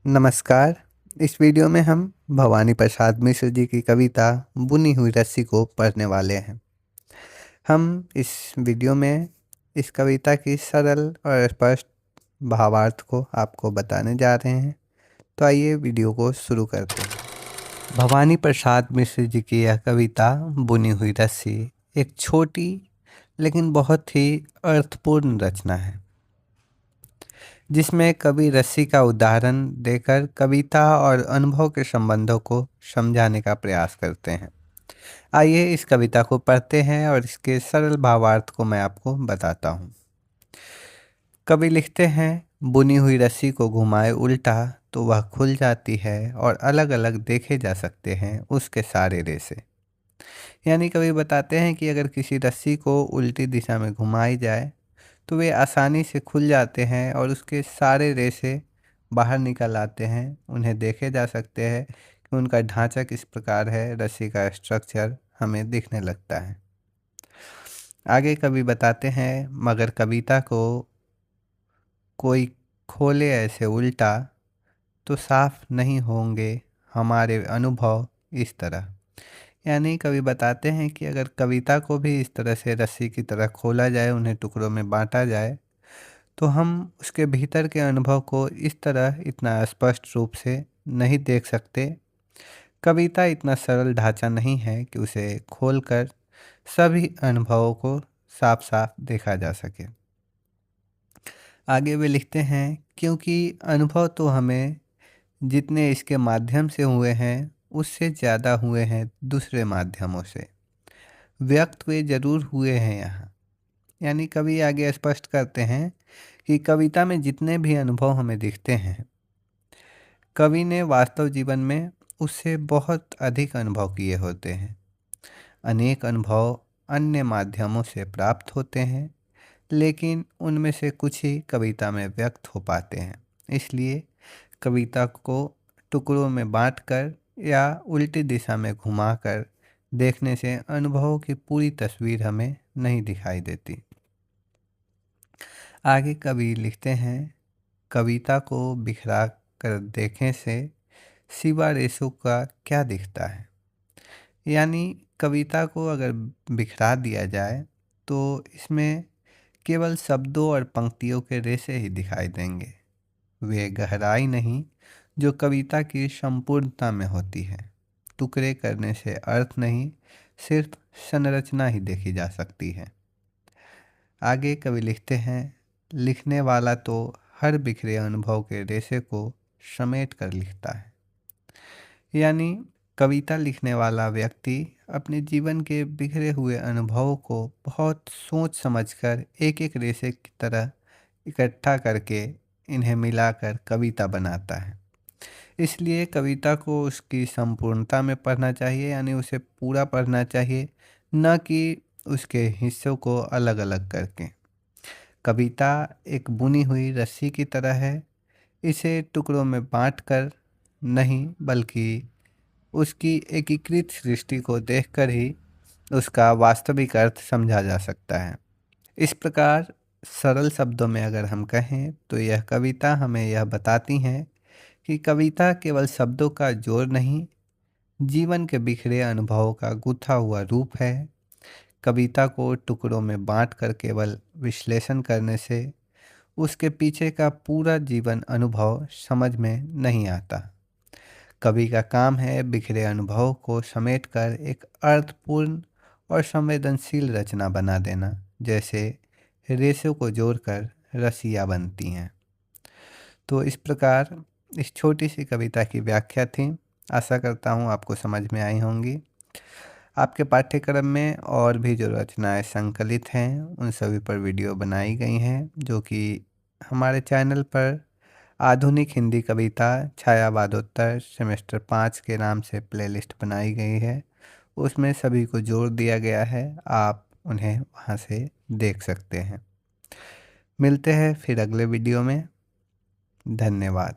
नमस्कार। इस वीडियो में हम भवानी प्रसाद मिश्र जी की कविता बुनी हुई रस्सी को पढ़ने वाले हैं। हम इस वीडियो में इस कविता की सरल और स्पष्ट भावार्थ को आपको बताने जा रहे हैं। तो आइए वीडियो को शुरू करते हैं। भवानी प्रसाद मिश्र जी की यह कविता बुनी हुई रस्सी एक छोटी लेकिन बहुत ही अर्थपूर्ण रचना है, जिसमें कवि रस्सी का उदाहरण देकर कविता और अनुभव के संबंधों को समझाने का प्रयास करते हैं। आइए इस कविता को पढ़ते हैं और इसके सरल भावार्थ को मैं आपको बताता हूँ। कवि लिखते हैं, बुनी हुई रस्सी को घुमाए उल्टा तो वह खुल जाती है और अलग अलग देखे जा सकते हैं उसके सारे रेशे। यानी कवि बताते हैं कि अगर किसी रस्सी को उल्टी दिशा में घुमाई जाए तो वे आसानी से खुल जाते हैं और उसके सारे रेशे बाहर निकल आते हैं। उन्हें देखे जा सकते हैं कि उनका ढांचा किस प्रकार है, रस्सी का स्ट्रक्चर हमें दिखने लगता है। आगे कवि बताते हैं, मगर कविता को कोई खोले ऐसे उल्टा तो साफ नहीं होंगे हमारे अनुभव इस तरह। यानी कवि बताते हैं कि अगर कविता को भी इस तरह से रस्सी की तरह खोला जाए, उन्हें टुकड़ों में बांटा जाए, तो हम उसके भीतर के अनुभव को इस तरह इतना स्पष्ट रूप से नहीं देख सकते। कविता इतना सरल ढांचा नहीं है कि उसे खोलकर सभी अनुभवों को साफ साफ देखा जा सके। आगे वे लिखते हैं, क्योंकि अनुभव तो हमें जितने इसके माध्यम से हुए हैं उससे ज़्यादा हुए हैं दूसरे माध्यमों से। व्यक्त वे जरूर हुए हैं यहाँ। यानी कवि आगे स्पष्ट करते हैं कि कविता में जितने भी अनुभव हमें दिखते हैं, कवि ने वास्तव जीवन में उससे बहुत अधिक अनुभव किए होते हैं। अनेक अनुभव अन्य माध्यमों से प्राप्त होते हैं, लेकिन उनमें से कुछ ही कविता में व्यक्त हो पाते हैं। इसलिए कविता को टुकड़ों में बांटकर या उल्टी दिशा में घुमाकर देखने से अनुभवों की पूरी तस्वीर हमें नहीं दिखाई देती। आगे कवि लिखते हैं, कविता को बिखरा कर देखने से सिवा रेशों का क्या दिखता है। यानी कविता को अगर बिखरा दिया जाए तो इसमें केवल शब्दों और पंक्तियों के रेशे ही दिखाई देंगे। वे गहराई नहीं जो कविता की संपूर्णता में होती है। टुकड़े करने से अर्थ नहीं, सिर्फ संरचना ही देखी जा सकती है। आगे कवि लिखते हैं, लिखने वाला तो हर बिखरे अनुभव के रेशे को समेट कर लिखता है। यानी कविता लिखने वाला व्यक्ति अपने जीवन के बिखरे हुए अनुभवों को बहुत सोच समझकर एक एक रेशे की तरह इकट्ठा करके इन्हें मिलाकर कविता बनाता है। इसलिए कविता को उसकी संपूर्णता में पढ़ना चाहिए, यानी उसे पूरा पढ़ना चाहिए, न कि उसके हिस्सों को अलग अलग करके। कविता एक बुनी हुई रस्सी की तरह है। इसे टुकड़ों में बांटकर नहीं, बल्कि उसकी एकीकृत सृष्टि को देखकर ही उसका वास्तविक अर्थ समझा जा सकता है। इस प्रकार सरल शब्दों में अगर हम कहें तो यह कविता हमें यह बताती हैं कि कविता केवल शब्दों का जोड़ नहीं, जीवन के बिखरे अनुभवों का गुथा हुआ रूप है। कविता को टुकड़ों में बांटकर केवल विश्लेषण करने से उसके पीछे का पूरा जीवन अनुभव समझ में नहीं आता। कवि का काम है बिखरे अनुभवों को समेटकर एक अर्थपूर्ण और संवेदनशील रचना बना देना, जैसे रेशों को जोड़कर रस्सियाँ बनती हैं। तो इस प्रकार इस छोटी सी कविता की व्याख्या थी। आशा करता हूँ आपको समझ में आई होंगी। आपके पाठ्यक्रम में और भी जो रचनाएं संकलित हैं उन सभी पर वीडियो बनाई गई हैं, जो कि हमारे चैनल पर आधुनिक हिंदी कविता छायावादोत्तर सेमेस्टर 5 के नाम से प्लेलिस्ट बनाई गई है। उसमें सभी को जोड़ दिया गया है, आप उन्हें वहाँ से देख सकते हैं। मिलते हैं फिर अगले वीडियो में। धन्यवाद।